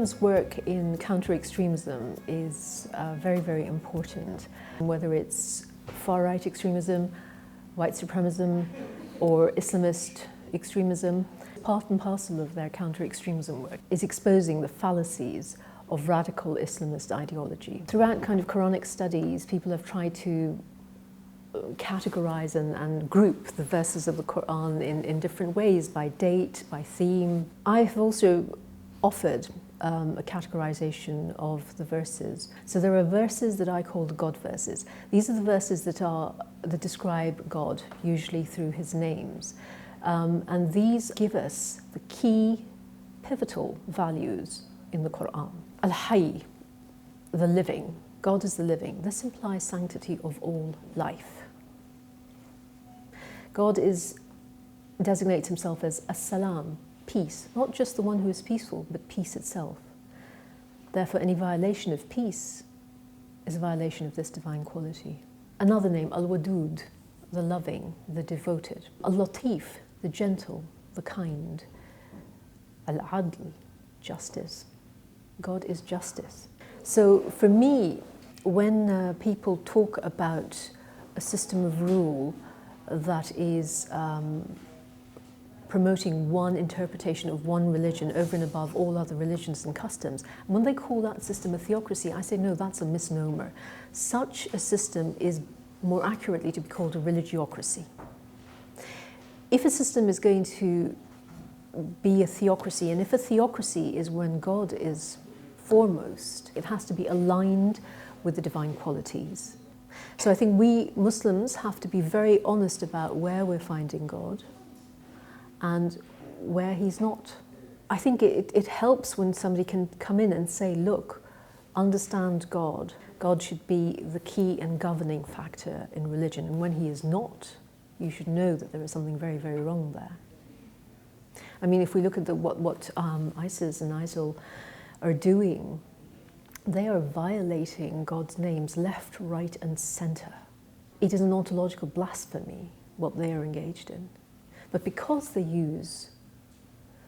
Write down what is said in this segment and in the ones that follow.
Quilliam's work in counter-extremism is very, very important. Whether it's far-right extremism, white supremacism, or Islamist extremism, part and parcel of their counter-extremism work is exposing the fallacies of radical Islamist ideology. Throughout kind of Quranic studies, people have tried to categorize and group the verses of the Quran in different ways, by date, by theme. I've also offered a categorization of the verses. So there are verses that I call the God verses. These are the verses that describe God, usually through his names. And these give us the key pivotal values in the Quran. Al-Hayy, the living. God is the living. This implies sanctity of all life. God designates himself as As-Salam, peace, not just the one who is peaceful, but peace itself. Therefore, any violation of peace is a violation of this divine quality. Another name, Al-Wadud, the loving, the devoted. Al-Latif, the gentle, the kind. Al-Adl, justice. God is justice. So for me, when people talk about a system of rule that is promoting one interpretation of one religion over and above all other religions and customs, and when they call that system a theocracy, I say, no, that's a misnomer. Such a system is more accurately to be called a religiocracy. If a system is going to be a theocracy, and if a theocracy is when God is foremost, it has to be aligned with the divine qualities. So I think we Muslims have to be very honest about where we're finding God and where he's not. I think it helps when somebody can come in and say, look, understand God. God should be the key and governing factor in religion, and when he is not, you should know that there is something very, very wrong there. I mean, if we look at what ISIS and ISIL are doing, they are violating God's names left, right, and center. It is an ontological blasphemy, what they are engaged in. But because they use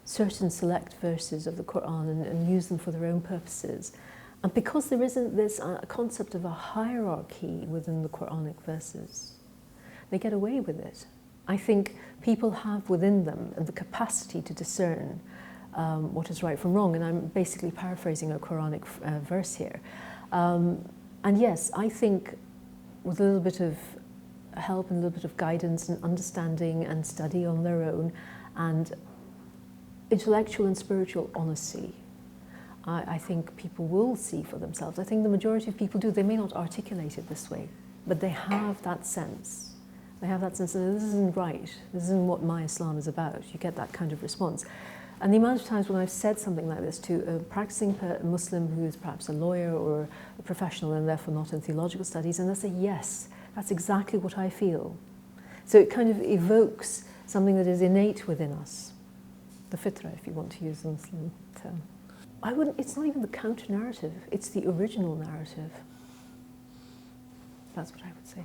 certain select verses of the Quran and use them for their own purposes, and because there isn't this concept of a hierarchy within the Quranic verses, they get away with it. I think people have within them the capacity to discern what is right from wrong, and I'm basically paraphrasing a Quranic verse here. And yes, I think with a little bit of help and a little bit of guidance and understanding and study on their own, and intellectual and spiritual honesty, I think people will see for themselves. I think the majority of people do. They may not articulate it this way, but they have that sense. They have that sense that this isn't right, this isn't what my Islam is about. You get that kind of response. And the amount of times when I've said something like this to a practicing Muslim who is perhaps a lawyer or a professional and therefore not in theological studies, and they say, yes, that's exactly what I feel. So it kind of evokes something that is innate within us. The fitra, if you want to use the Muslim term. It's not even the counter-narrative, it's the original narrative. That's what I would say.